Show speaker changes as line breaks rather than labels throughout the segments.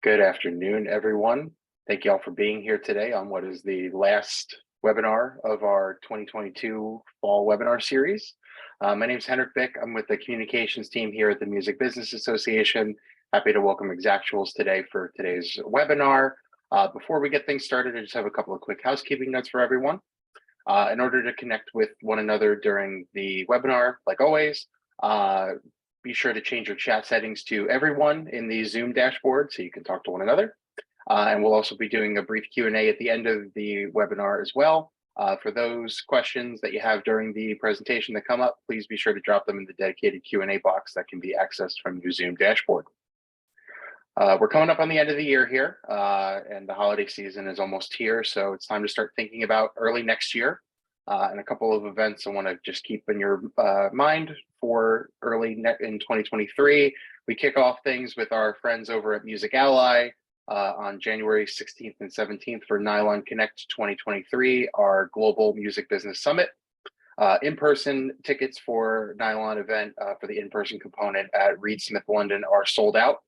Good afternoon, everyone. Thank you all for being here today on what is the last webinar of our 2022 fall webinar series. My name is Henrik Bick. I'm with the communications team here at the Music Business Association. Happy to welcome Exactuals today for today's webinar. Before we get things started, I just have a couple of quick housekeeping notes for everyone. In order to connect with one another during the webinar, like always, be sure to change your chat settings to everyone in the Zoom dashboard so you can talk to one another. And we'll also be doing a brief Q&A at the end of the webinar as well. For those questions that you have during the presentation that come up, please be sure to drop them in the dedicated Q&A box that can be accessed from your Zoom dashboard. We're coming up on the end of the year here, and the holiday season is almost here, so it's time to start thinking about early next year. And a couple of events I want to just keep in your mind for early in 2023. We kick off things with our friends over at Music Ally on January 16th and 17th for Nylon Connect 2023, our global music business summit. In-person tickets for Nylon event for the in-person component at Reed Smith London are sold out.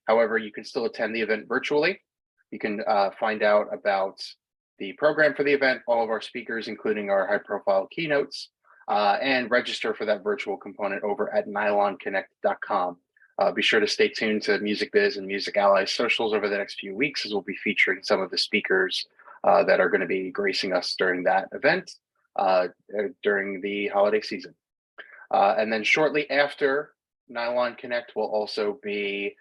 However, you can still attend the event virtually. You can find out about the program for the event, all of our speakers, including our high-profile keynotes, and register for that virtual component over at nylonconnect.com. Be sure to stay tuned to Music Biz and Music Ally socials over the next few weeks, as we'll be featuring some of the speakers that are going to be gracing us during that event during the holiday season. And then shortly after, Nylon Connect will also be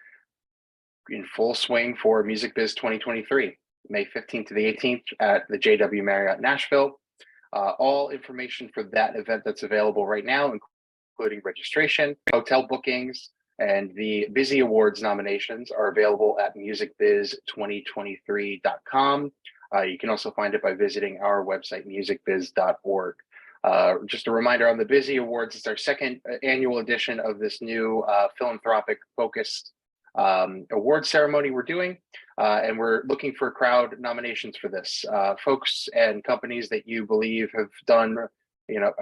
in full swing for Music Biz 2023. May 15th to the 18th at the JW Marriott Nashville. All information for that event that's available right now, including registration, hotel bookings, and the Busy Awards nominations are available at musicbiz2023.com. You can also find it by visiting our website, musicbiz.org. Just a reminder on the Busy Awards, it's our second annual edition of this new philanthropic focused award ceremony we're doing, and we're looking for crowd nominations for this. Folks and companies that you believe have done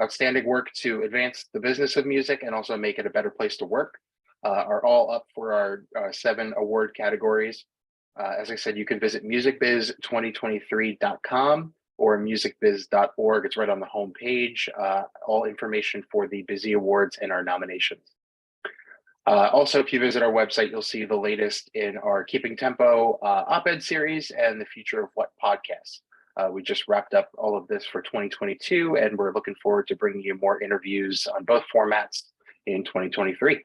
outstanding work to advance the business of music and also make it a better place to work are all up for our 7 award categories. As I said, you can visit musicbiz2023.com or musicbiz.org. It's right on the home page. All information for the Busy Awards and our nominations. Also, if you visit our website, you'll see the latest in our Keeping Tempo op-ed series and the Future of What podcast. We just wrapped up all of this for 2022, and we're looking forward to bringing you more interviews on both formats in 2023.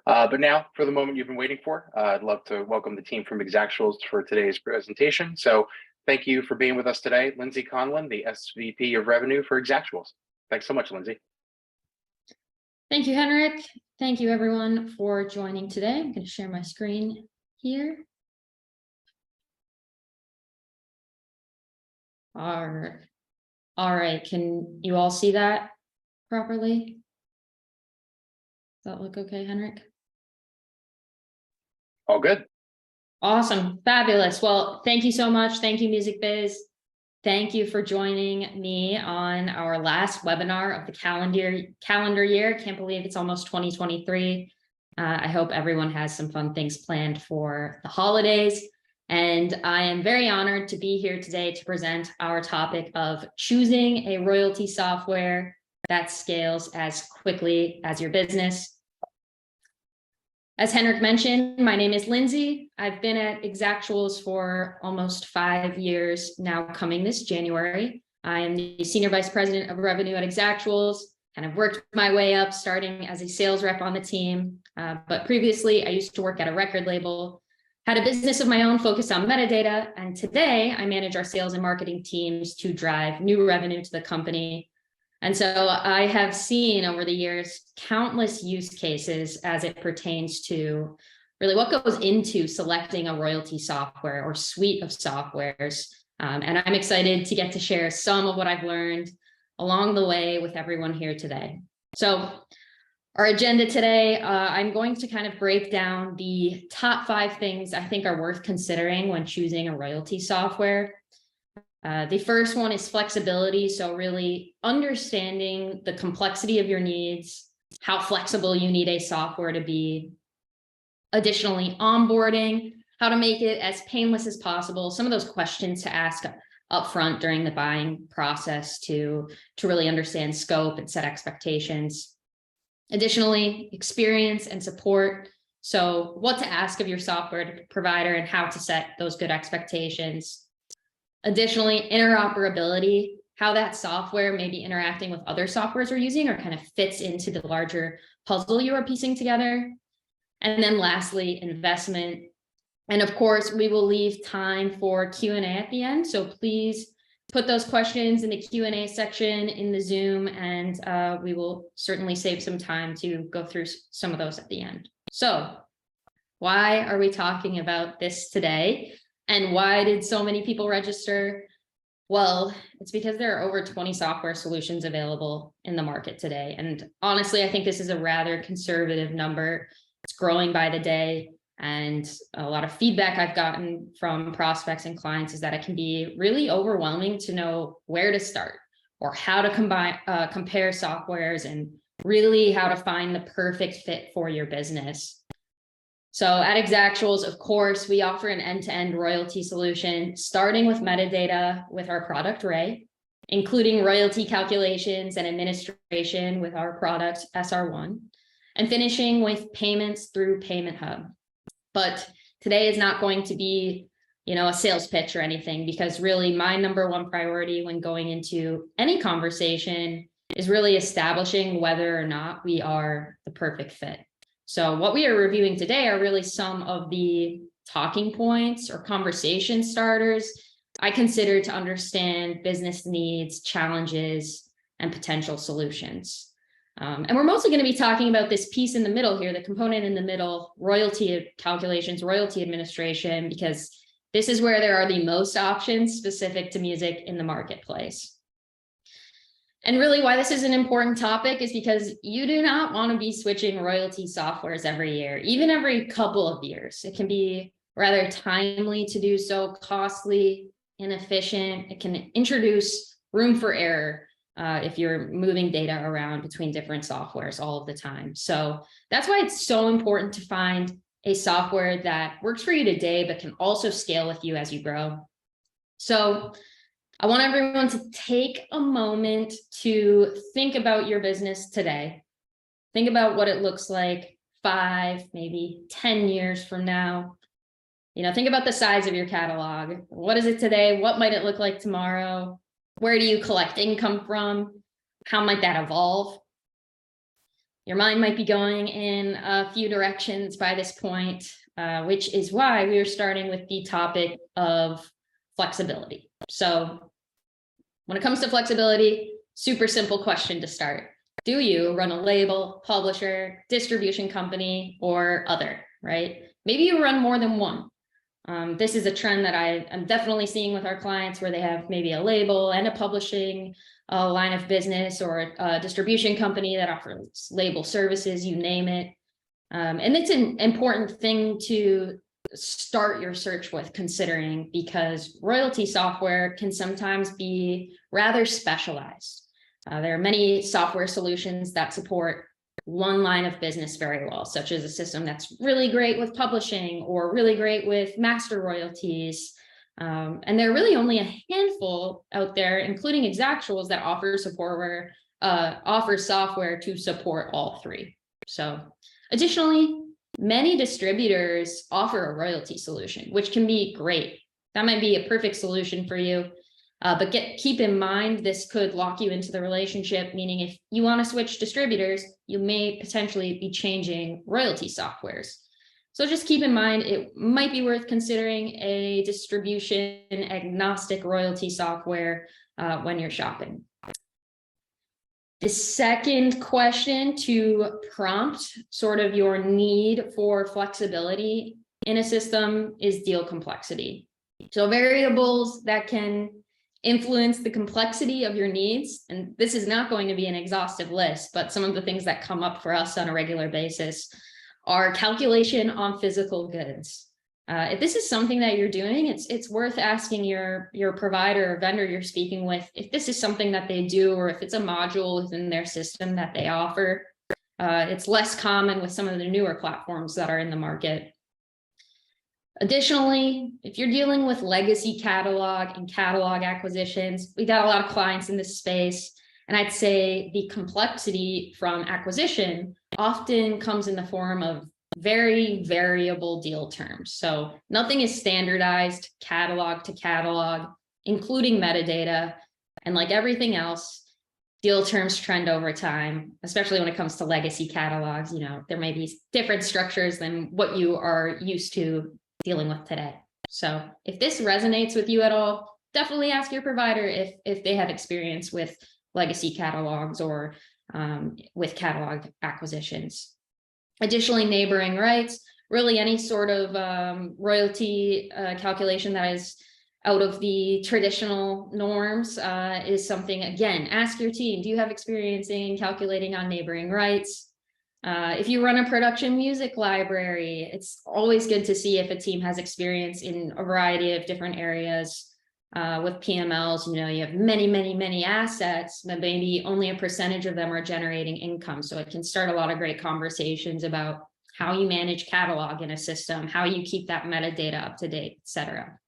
But now, for the moment you've been waiting for, I'd love to welcome the team from Exactuals for today's presentation. So thank you for being with us today, Lindsay Conlon, the SVP of Revenue for Exactuals. Thanks so much, Lindsay.
Thank you, Henrik. Thank you, everyone, for joining today. I'm going to share my screen here. All right. Can you all see that properly? Does that look okay, Henrik?
All good.
Awesome. Fabulous. Well, thank you so much. Thank you, Music Biz. Thank you for joining me on our last webinar of the calendar year. Can't believe it's almost 2023. I hope everyone has some fun things planned for the holidays. And I am very honored to be here today to present our topic of choosing a royalty software that scales as quickly as your business. As Henrik mentioned, my name is Lindsay. I've been at Exactuals for almost 5 years now, coming this January. I am the Senior Vice President of Revenue at Exactuals, and I've worked my way up starting as a sales rep on the team. But previously, I used to work at a record label, had a business of my own focused on metadata, and today I manage our sales and marketing teams to drive new revenue to the company. And so I have seen over the years countless use cases as it pertains to really what goes into selecting a royalty software or suite of softwares. And I'm excited to get to share some of what I've learned along the way with everyone here today. So our agenda today, I'm going to kind of break down the top 5 things I think are worth considering when choosing a royalty software. The first one is flexibility. So really understanding the complexity of your needs, how flexible you need a software to be. Additionally, onboarding, how to make it as painless as possible, some of those questions to ask upfront during the buying process to really understand scope and set expectations. Additionally, experience and support. So what to ask of your software provider and how to set those good expectations. Additionally, interoperability, how that software may be interacting with other softwares we're using or kind of fits into the larger puzzle you are piecing together. And then lastly, investment. And of course, we will leave time for Q&A at the end. So please put those questions in the Q&A section in the Zoom, and we will certainly save some time to go through some of those at the end. So why are we talking about this today? And why did so many people register? Well, it's because there are over 20 software solutions available in the market today. And honestly, I think this is a rather conservative number. It's growing by the day. And a lot of feedback I've gotten from prospects and clients is that it can be really overwhelming to know where to start or how to compare softwares and really how to find the perfect fit for your business. So at Exactuals, of course, we offer an end-to-end royalty solution, starting with metadata with our product Ray, including royalty calculations and administration with our product SR1, and finishing with payments through Payment Hub. But today is not going to be, a sales pitch or anything, because really my number one priority when going into any conversation is really establishing whether or not we are the perfect fit. So what we are reviewing today are really some of the talking points or conversation starters I consider to understand business needs, challenges, and potential solutions. And we're mostly going to be talking about this piece in the middle here, the component in the middle, royalty calculations, royalty administration, because this is where there are the most options specific to music in the marketplace. And really why this is an important topic is because you do not want to be switching royalty softwares every year, even every couple of years. It can be rather timely to do so, costly, inefficient. It can introduce room for error if you're moving data around between different softwares all of the time. So that's why it's so important to find a software that works for you today, but can also scale with you as you grow. So I want everyone to take a moment to think about your business today. Think about what it looks like 5, maybe 10 years from now. Think about the size of your catalog. What is it today? What might it look like tomorrow? Where do you collect income from? How might that evolve? Your mind might be going in a few directions by this point, which is why we are starting with the topic of flexibility. So when it comes to flexibility, super simple question to start. Do you run a label, publisher, distribution company, or other, right? Maybe you run more than one. This is a trend that I'm definitely seeing with our clients where they have maybe a label and a publishing line of business, or a distribution company that offers label services, you name it. And it's an important thing to start your search with considering, because royalty software can sometimes be rather specialized. There are many software solutions that support one line of business very well, such as a system that's really great with publishing or really great with master royalties. And there are really only a handful out there, including Exactuals, that offer software to support all three. So additionally, many distributors offer a royalty solution, which can be great. That might be a perfect solution for you. But keep in mind, this could lock you into the relationship, meaning if you want to switch distributors, you may potentially be changing royalty softwares. So just keep in mind, it might be worth considering a distribution agnostic royalty software when you're shopping. The second question to prompt sort of your need for flexibility in a system is deal complexity. So variables that can influence the complexity of your needs. And this is not going to be an exhaustive list, but some of the things that come up for us on a regular basis are calculation on physical goods. If this is something that you're doing, it's worth asking your provider or vendor you're speaking with if this is something that they do, or if it's a module within their system that they offer. It's less common with some of the newer platforms that are in the market. Additionally, if you're dealing with legacy catalog and catalog acquisitions, we got a lot of clients in this space. And I'd say the complexity from acquisition often comes in the form of very variable deal terms. So nothing is standardized catalog to catalog, including metadata. And like everything else, deal terms trend over time, especially when it comes to legacy catalogs. There may be different structures than what you are used to dealing with today. So if this resonates with you at all, definitely ask your provider if they have experience with legacy catalogs or with catalog acquisitions. Additionally, neighboring rights, really any sort of royalty calculation that is out of the traditional norms is something, again, ask your team, do you have experience in calculating on neighboring rights? If you run a production music library, it's always good to see if a team has experience in a variety of different areas. With PMLs, you have many assets, but maybe only a percentage of them are generating income. So it can start a lot of great conversations about how you manage catalog in a system, how you keep that metadata up to date, et cetera.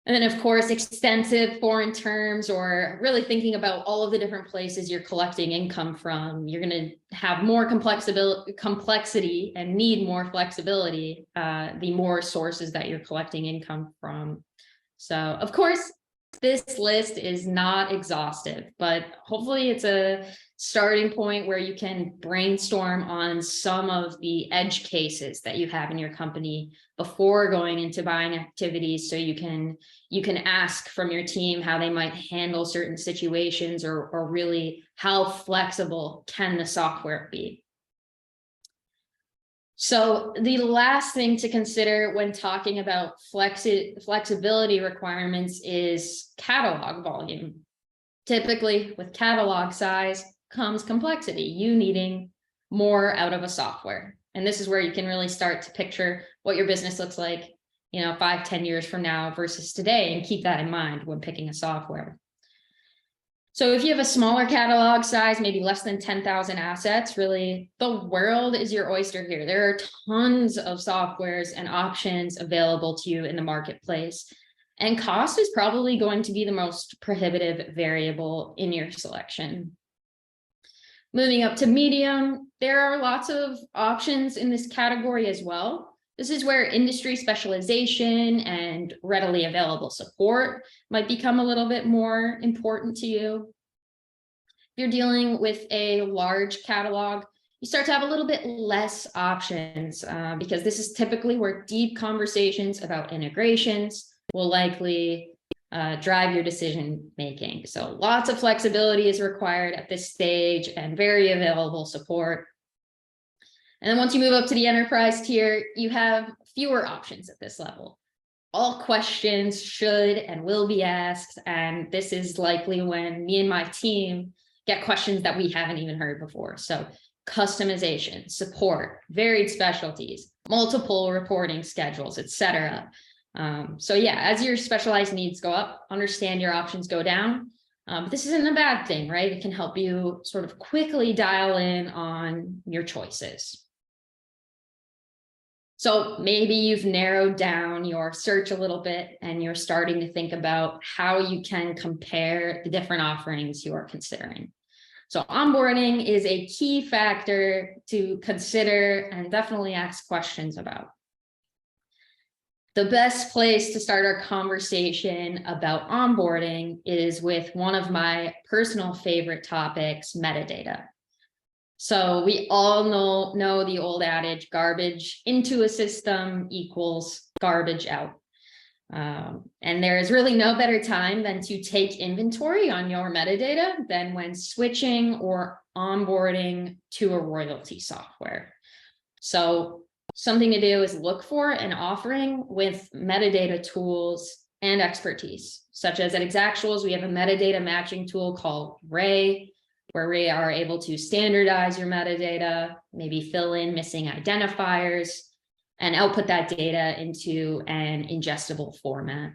And then, of course, extensive foreign terms, or really thinking about all of the different places you're collecting income from. You're going to have more complexity and need more flexibility the more sources that you're collecting income from. So, of course, this list is not exhaustive, but hopefully it's a starting point where you can brainstorm on some of the edge cases that you have in your company before going into buying activities, so you can ask from your team how they might handle certain situations, or really how flexible can the software be. So the last thing to consider when talking about flexibility requirements is catalog volume. Typically, with catalog size comes complexity, you needing more out of a software. And this is where you can really start to picture what your business looks like, 5-10 years from now versus today, and keep that in mind when picking a software. So if you have a smaller catalog size, maybe less than 10,000 assets, really the world is your oyster here. There are tons of softwares and options available to you in the marketplace, and cost is probably going to be the most prohibitive variable in your selection. Moving up to medium, there are lots of options in this category as well. This is where industry specialization and readily available support might become a little bit more important to you. If you're dealing with a large catalog, you start to have a little bit less options because this is typically where deep conversations about integrations will likely drive your decision making. So lots of flexibility is required at this stage and very available support. And then once you move up to the enterprise tier, you have fewer options at this level. All questions should and will be asked. And this is likely when me and my team get questions that we haven't even heard before. So customization, support, varied specialties, multiple reporting schedules, etc. So yeah, as your specialized needs go up, understand your options go down. But this isn't a bad thing, right? It can help you sort of quickly dial in on your choices. So maybe you've narrowed down your search a little bit and you're starting to think about how you can compare the different offerings you are considering. So onboarding is a key factor to consider and definitely ask questions about. The best place to start our conversation about onboarding is with one of my personal favorite topics, metadata. So we all know the old adage, garbage into a system equals garbage out. And there is really no better time than to take inventory on your metadata than when switching or onboarding to a royalty software. So something to do is look for an offering with metadata tools and expertise, such as at Exactuals, we have a metadata matching tool called Ray, where we are able to standardize your metadata, maybe fill in missing identifiers, and output that data into an ingestible format.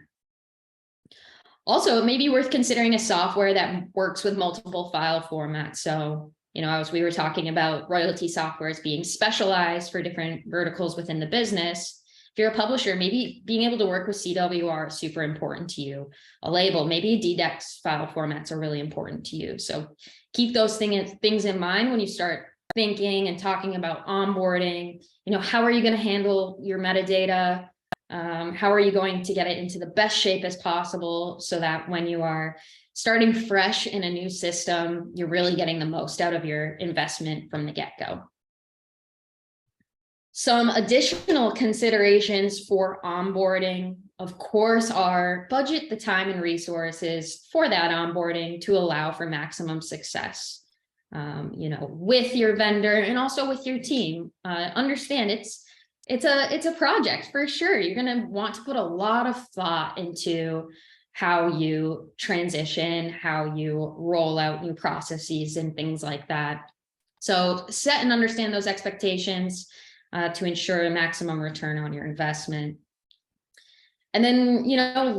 Also, it may be worth considering a software that works with multiple file formats. So, as we were talking about royalty softwares being specialized for different verticals within the business, If you're a publisher, maybe being able to work with CWR is super important to you. A label, maybe a DDEX file formats are really important to you. So keep those things in mind when you start thinking and talking about onboarding. How are you going to handle your metadata? How are you going to get it into the best shape as possible so that when you are starting fresh in a new system, you're really getting the most out of your investment from the get-go. Some additional considerations for onboarding, of course, are budget the time and resources for that onboarding to allow for maximum success. With your vendor and also with your team. Understand it's a project for sure. You're going to want to put a lot of thought into how you transition, how you roll out new processes and things like that. So set and understand those expectations to ensure a maximum return on your investment. And then,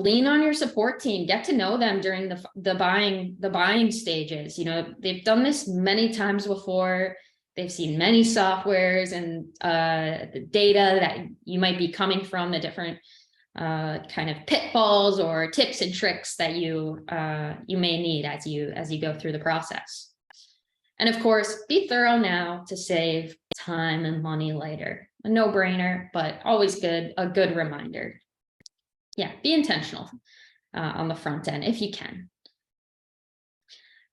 lean on your support team, get to know them during the buying stages. They've done this many times before. They've seen many softwares and the data that you might be coming from, the different kind of pitfalls or tips and tricks that you may need as you go through the process. And of course, be thorough now to save time and money later. A no-brainer, but always a good reminder. Yeah, be intentional on the front end if you can.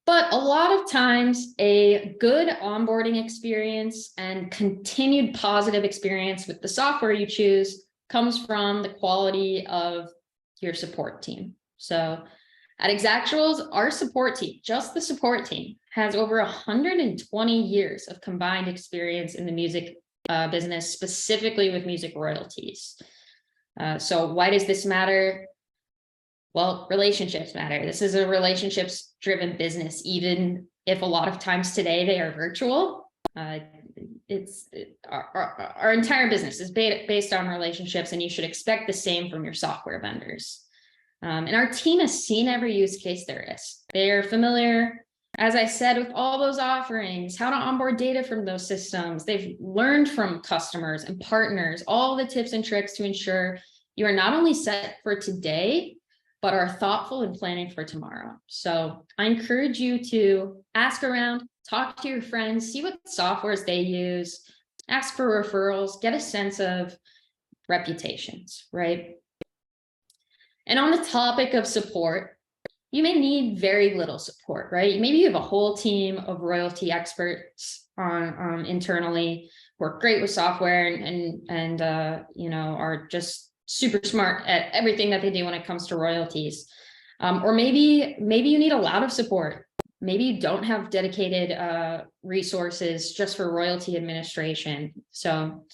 But a lot of times, a good onboarding experience and continued positive experience with the software you choose comes from the quality of your support team. So at Exactuals, our support team, just the support team, has over 120 years of combined experience in the music business, specifically with music royalties. So why does this matter? Well, relationships matter. This is a relationships-driven business, even if a lot of times today they are virtual. Our entire business is based on relationships, and you should expect the same from your software vendors. And our team has seen every use case there is. They're familiar, as I said, with all those offerings, how to onboard data from those systems. They've learned from customers and partners, all the tips and tricks to ensure you are not only set for today, but are thoughtful in planning for tomorrow. So I encourage you to ask around, talk to your friends, see what softwares they use, ask for referrals, get a sense of reputations, right? And on the topic of support, you may need very little support, right? Maybe you have a whole team of royalty experts internally who are great with software and are just super smart at everything that they do when it comes to royalties. Or maybe you need a lot of support. Maybe you don't have dedicated resources just for royalty administration. So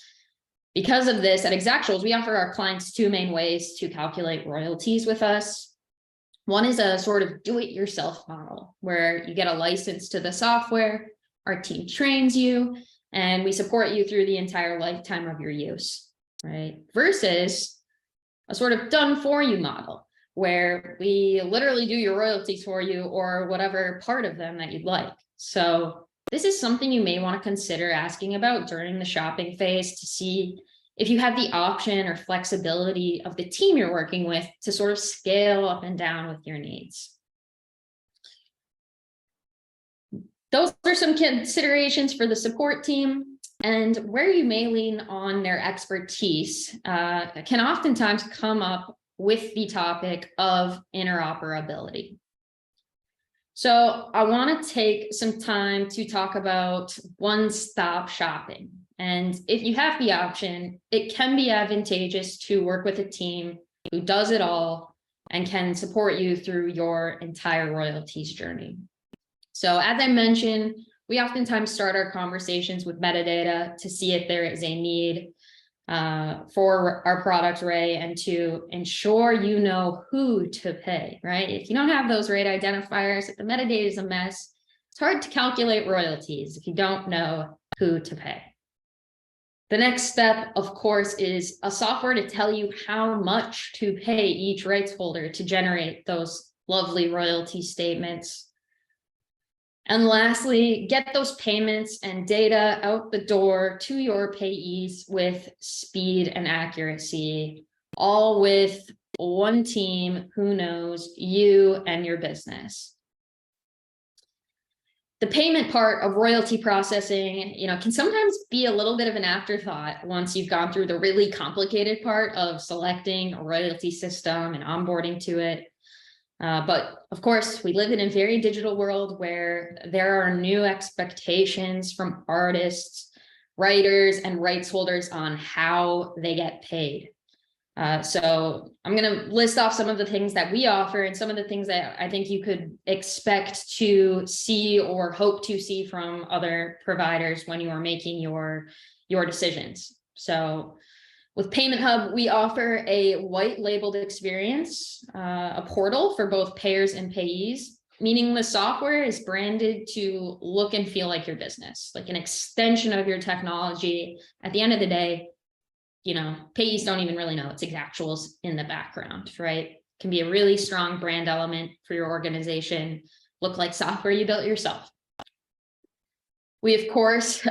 because of this, at Exactuals, we offer our clients two main ways to calculate royalties with us. One is a sort of do-it-yourself model, where you get a license to the software, our team trains you, and we support you through the entire lifetime of your use, right? Versus a sort of done-for-you model, where we literally do your royalties for you or whatever part of them that you'd like. So this is something you may want to consider asking about during the shopping phase to see if you have the option or flexibility of the team you're working with to sort of scale up and down with your needs. Those are some considerations for the support team, and where you may lean on their expertise can oftentimes come up with the topic of interoperability. So I want to take some time to talk about one-stop shopping. And if you have the option, it can be advantageous to work with a team who does it all and can support you through your entire royalties journey. So as I mentioned, we oftentimes start our conversations with metadata to see if there is a need for our product rate and to ensure you know who to pay, right? If you don't have those rate identifiers, if the metadata is a mess, it's hard to calculate royalties if you don't know who to pay. The next step, of course, is a software to tell you how much to pay each rights holder to generate those lovely royalty statements. And lastly, get those payments and data out the door to your payees with speed and accuracy, all with one team who knows you and your business. The payment part of royalty processing, can sometimes be a little bit of an afterthought once you've gone through the really complicated part of selecting a royalty system and onboarding to it. But of course, we live in a very digital world where there are new expectations from artists, writers, and rights holders on how they get paid. So I'm going to list off some of the things that we offer and some of the things that I think you could expect to see or hope to see from other providers when you are making your decisions. So with Payment Hub, we offer a white labeled experience, a portal for both payers and payees, meaning the software is branded to look and feel like your business, like an extension of your technology. At the end of the day, payees don't even really know it's Exactuals in the background, right? Can be a really strong brand element for your organization, look like software you built yourself. We, of course,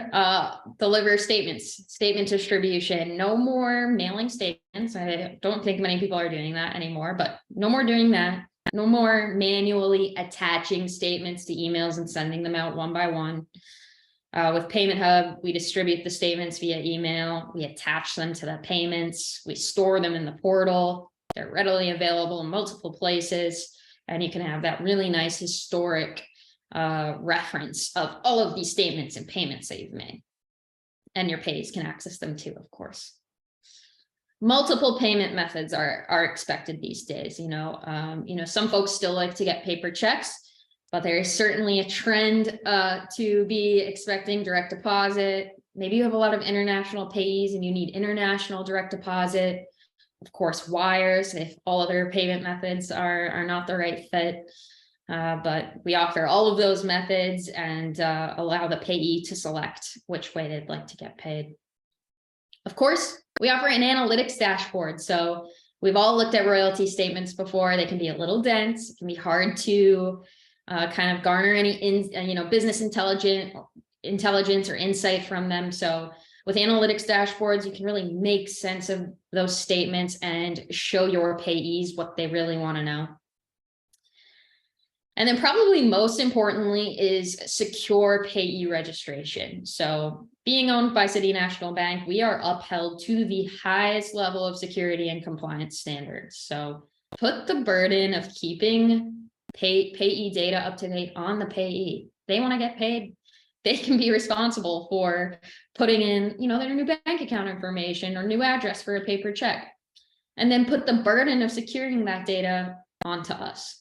deliver statement distribution, no more mailing statements. I don't think many people are doing that anymore, but no more doing that. No more manually attaching statements to emails and sending them out one by one. With Payment Hub, we distribute the statements via email. We attach them to the payments. We store them in the portal. They're readily available in multiple places. And you can have that really nice historic reference of all of these statements and payments that you've made. And your payees can access them too, of course. Multiple payment methods are expected these days. Some folks still like to get paper checks, but there is certainly a trend to be expecting direct deposit. Maybe you have a lot of international payees and you need international direct deposit. Of course, wires, if all other payment methods are not the right fit. But we offer all of those methods and allow the payee to select which way they'd like to get paid. Of course, we offer an analytics dashboard. So we've all looked at royalty statements before. They can be a little dense. It can be hard to kind of garner any business intelligence or insight from them. So with analytics dashboards, you can really make sense of those statements and show your payees what they really want to know. And then probably most importantly is secure payee registration. So being owned by City National Bank, we are upheld to the highest level of security and compliance standards. So put the burden of keeping payee data up to date on the payee. They want to get paid. They can be responsible for putting in, their new bank account information or new address for a paper check. And then put the burden of securing that data onto us.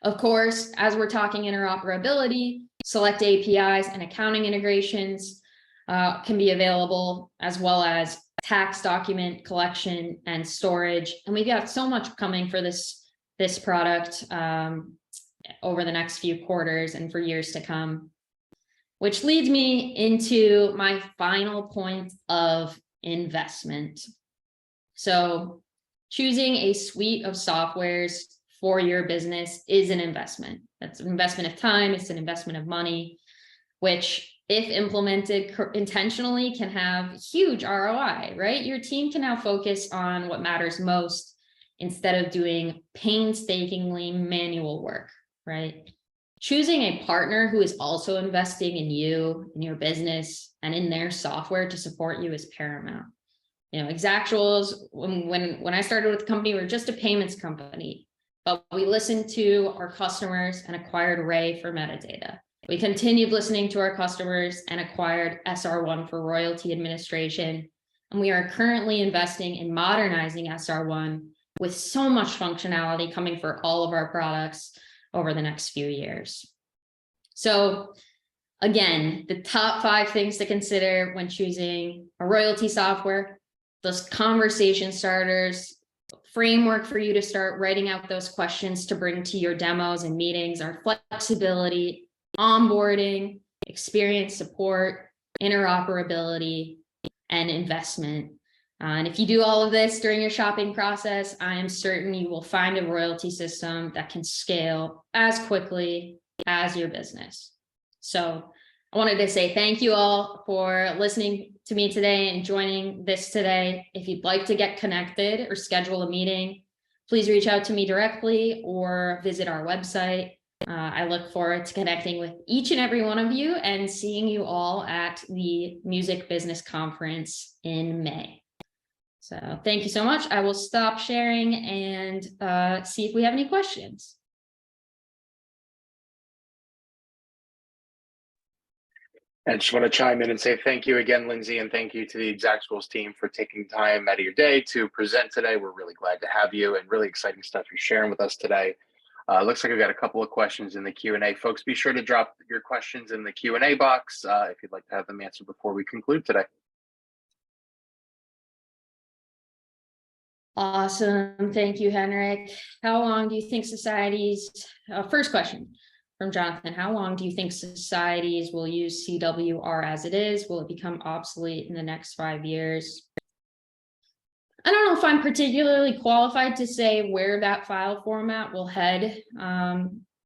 Of course, as we're talking interoperability, select APIs and accounting integrations can be available, as well as tax document collection and storage. And we've got so much coming for this product over the next few quarters and for years to come, which leads me into my final point of investment. So choosing a suite of softwares for your business is an investment. That's an investment of time. It's an investment of money, which if implemented intentionally can have huge ROI, right? Your team can now focus on what matters most instead of doing painstakingly manual work, right? Choosing a partner who is also investing in you, in your business, and in their software to support you is paramount. Exactuals, when I started with the company, we were just a payments company. But we listened to our customers and acquired Ray for metadata. We continued listening to our customers and acquired SR1 for royalty administration. And we are currently investing in modernizing SR1 with so much functionality coming for all of our products over the next few years. So again, the top 5 things to consider when choosing a royalty software, those conversation starters, framework for you to start writing out those questions to bring to your demos and meetings are flexibility, onboarding, experience support, interoperability, and investment. And if you do all of this during your shopping process, I am certain you will find a royalty system that can scale as quickly as your business. So I wanted to say thank you all for listening to me today and joining this today. If you'd like to get connected or schedule a meeting, please reach out to me directly or visit our website. I look forward to connecting with each and every one of you and seeing you all at the Music Business Conference in May. So thank you so much. I will stop sharing and see if we have any questions.
I just want to chime in and say thank you again, Lindsay, and thank you to the Exact Schools team for taking time out of your day to present today. We're really glad to have you and really exciting stuff you're sharing with us today. Looks like we've got a couple of questions in the Q&A. Folks, be sure to drop your questions in the Q&A box if you'd like to have them answered before we conclude today.
Awesome. Thank you, Henrik. How long do you think societies, first question from Jonathan, how long do you think societies will use CWR as it is? Will it become obsolete in the next 5 years? I don't know if I'm particularly qualified to say where that file format will head.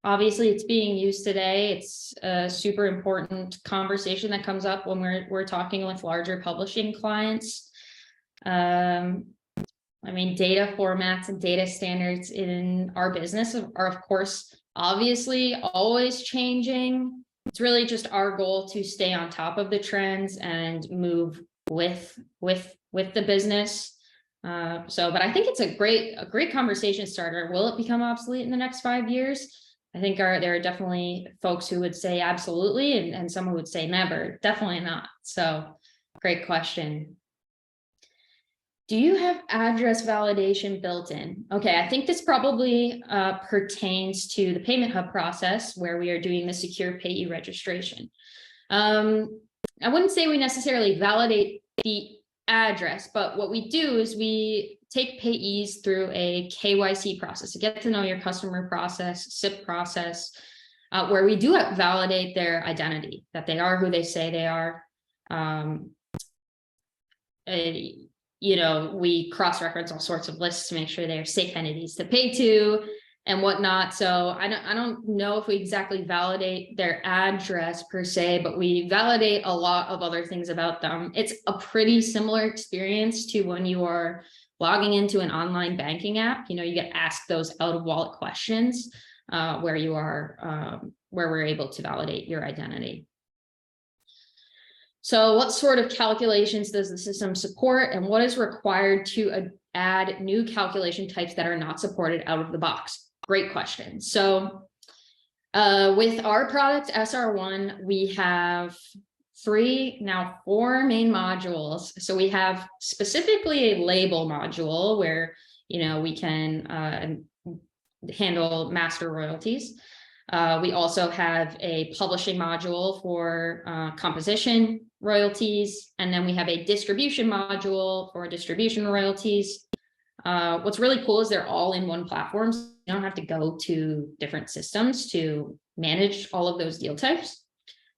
Obviously, it's being used today. It's a super important conversation that comes up when we're talking with larger publishing clients. I mean, data formats and data standards in our business are, of course, obviously always changing. It's really just our goal to stay on top of the trends and move with the business. But I think it's a great conversation starter. Will it become obsolete in the next 5 years? I think there are definitely folks who would say absolutely, and some who would say never, definitely not. So great question. Do you have address validation built in? Okay, I think this probably pertains to the Payment Hub process where we are doing the secure payee registration. I wouldn't say we necessarily validate the address, but what we do is we take payees through a KYC process, a get to know your customer process, SIP process, where we do validate their identity, that they are who they say they are. You know, we cross-reference all sorts of lists to make sure they are safe entities to pay to and whatnot. So I don't know if we exactly validate their address per se, but we validate a lot of other things about them. It's a pretty similar experience to when you are logging into an online banking app. You know, you get asked those out of wallet questions where we're able to validate your identity. So what sort of calculations does the system support, and what is required to add new calculation types that are not supported out of the box? Great question. So with our product SR1, we have 4 main modules. So we have specifically a label module where, you know, we can handle master royalties. We also have a publishing module for composition royalties, and then we have a distribution module for distribution royalties. What's really cool is they're all in one platform. So you don't have to go to different systems to manage all of those deal types.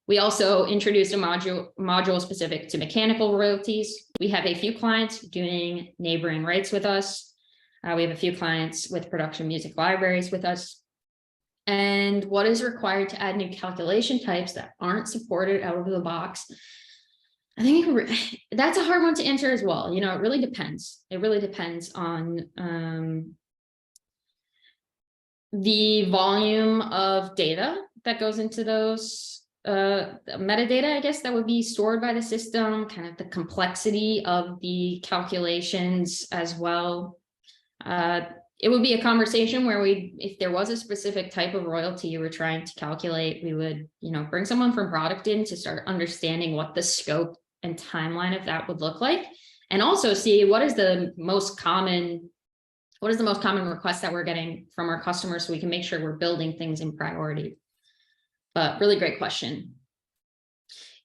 We also introduced a module specific to mechanical royalties. We have a few clients doing neighboring rights with us. We have a few clients with production music libraries with us. And what is required to add new calculation types that aren't supported out of the box? I think that's a hard one to answer as well. You know, it really depends. It really depends on the volume of data that goes into those metadata, I guess, that would be stored by the system, kind of the complexity of the calculations as well. It would be a conversation where if there was a specific type of royalty you were trying to calculate, we would, you know, bring someone from product in to start understanding what the scope and timeline of that would look like, and also see what is the most common request that we're getting from our customers, so we can make sure we're building things in priority. But really great question.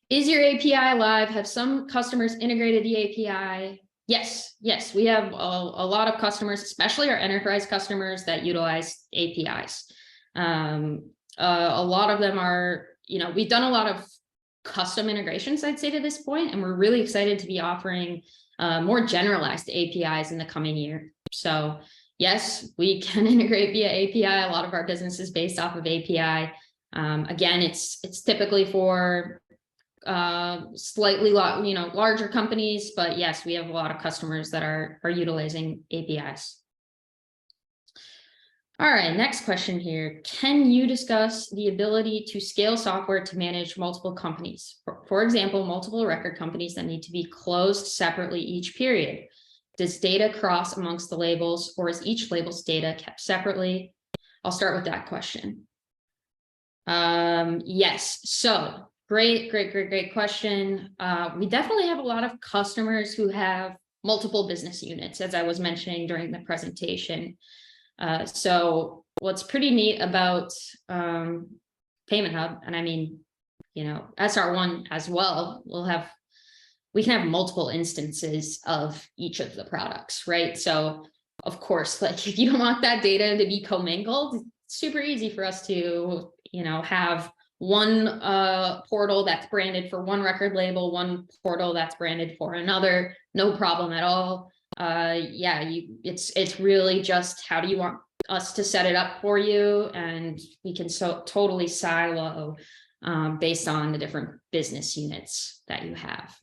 Is your API live? Have some customers integrated the API? Yes, we have a lot of customers, especially our enterprise customers, that utilize APIs. A lot of them are, you know, we've done a lot of custom integrations, I'd say, to this point, and we're really excited to be offering more generalized APIs in the coming year. So yes, we can integrate via API. A lot of our business is based off of API. Again, it's typically for slightly larger companies, but yes, we have a lot of customers that are utilizing APIs. All right, next question here. Can you discuss the ability to scale software to manage multiple companies? For example, multiple record companies that need to be closed separately each period. Does data cross amongst the labels, or is each label's data kept separately? I'll start with that question. Yes, so great question. We definitely have a lot of customers who have multiple business units, as I was mentioning during the presentation. So what's pretty neat about Payment Hub, and I mean, SR1 as well, we can have multiple instances of each of the products, right? So of course, like if you don't want that data to be commingled, it's super easy for us to, have one portal that's branded for one record label, one portal that's branded for another, no problem at all. It's really just how do you want us to set it up for you, and we can totally silo based on the different business units that you have.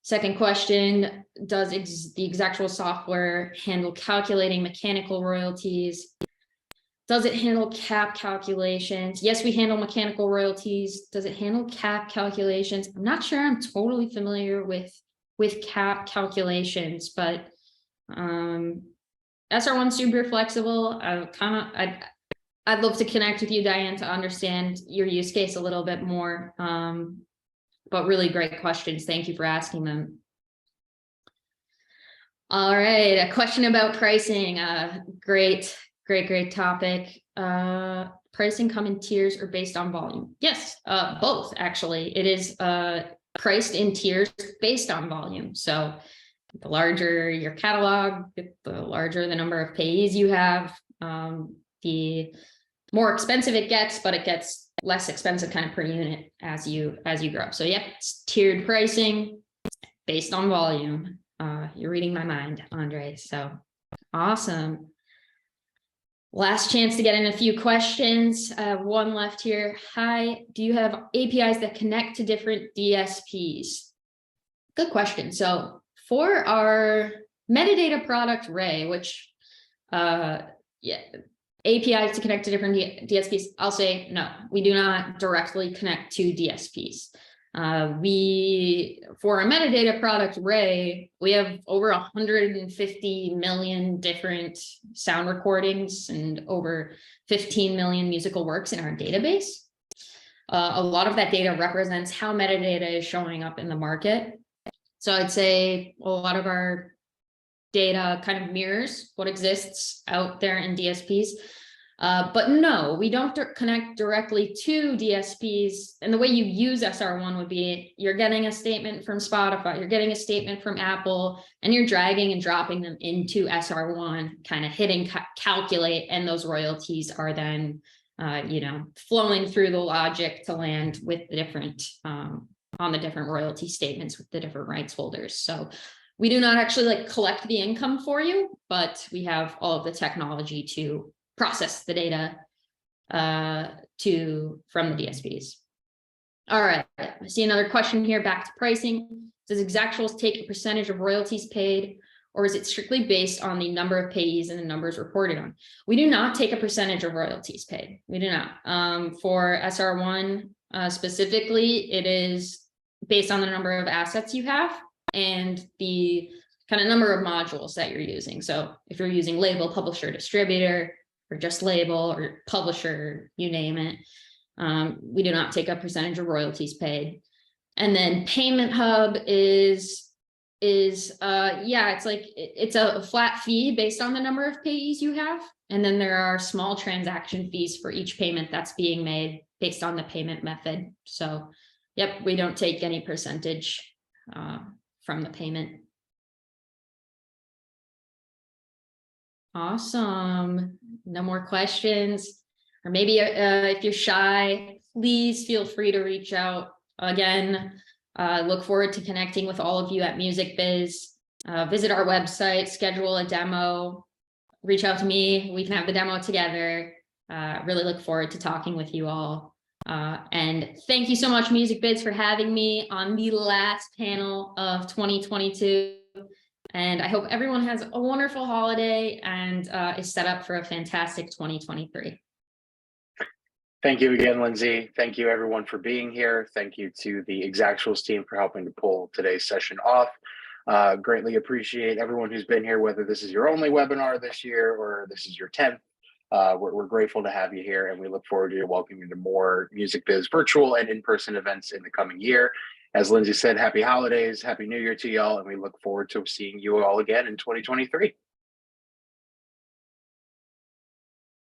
Second question, does the Exactual software handle calculating mechanical royalties? Does it handle cap calculations? Yes, we handle mechanical royalties. Does it handle cap calculations? I'm not sure I'm totally familiar with cap calculations, but SR1 super flexible. I'd love to connect with you, Diane, to understand your use case a little bit more. But really great questions. Thank you for asking them. All right, a question about pricing. Great topic. Pricing come in tiers or based on volume? Yes, both actually. It is priced in tiers based on volume. So the larger your catalog, the larger the number of payees you have, the more expensive it gets, but it gets less expensive kind of per unit as you grow. So yep, it's tiered pricing based on volume. You're reading my mind, Andre. So awesome. Last chance to get in a few questions. One left here. Hi, do you have APIs that connect to different DSPs? Good question. So for our metadata product Ray, which APIs to connect to different DSPs, I'll say no, we do not directly connect to DSPs. For our metadata product Ray, we have over 150 million different sound recordings and over 15 million musical works in our database. A lot of that data represents how metadata is showing up in the market. So I'd say a lot of our data kind of mirrors what exists out there in DSPs. But no, we don't connect directly to DSPs. And the way you use SR1 would be you're getting a statement from Spotify, you're getting a statement from Apple, and you're dragging and dropping them into SR1, kind of hitting calculate, and those royalties are then, flowing through the logic to land with the different, on the different royalty statements with the different rights holders. So we do not actually collect the income for you, but we have all of the technology to process the data from the DSPs. All right, I see another question here, back to pricing. Does Exactuals take a percentage of royalties paid, or is it strictly based on the number of payees and the numbers reported on? We do not take a percentage of royalties paid. We do not. For SR1 specifically, it is based on the number of assets you have and the kind of number of modules that you're using. So if you're using label, publisher, distributor, or just label or publisher, you name it, we do not take a percentage of royalties paid. And then Payment Hub it's a flat fee based on the number of payees you have. And then there are small transaction fees for each payment that's being made based on the payment method. So yep, we don't take any percentage from the payment. Awesome. No more questions. Or maybe if you're shy, please feel free to reach out. Again, look forward to connecting with all of you at MusicBiz. Visit our website, schedule a demo, reach out to me. We can have the demo together. Really look forward to talking with you all. And thank you so much, Music Biz, for having me on the last panel of 2022. And I hope everyone has a wonderful holiday and is set up for a fantastic 2023.
Thank you again, Lindsay. Thank you everyone for being here. Thank you to the Exactuals team for helping to pull today's session off. Greatly appreciate everyone who's been here, whether this is your only webinar this year or this is your 10th. We're grateful to have you here, and we look forward to welcoming you to more Music Biz virtual and in-person events in the coming year. As Lindsay said, happy holidays, happy new year to y'all, and we look forward to seeing you all again in 2023.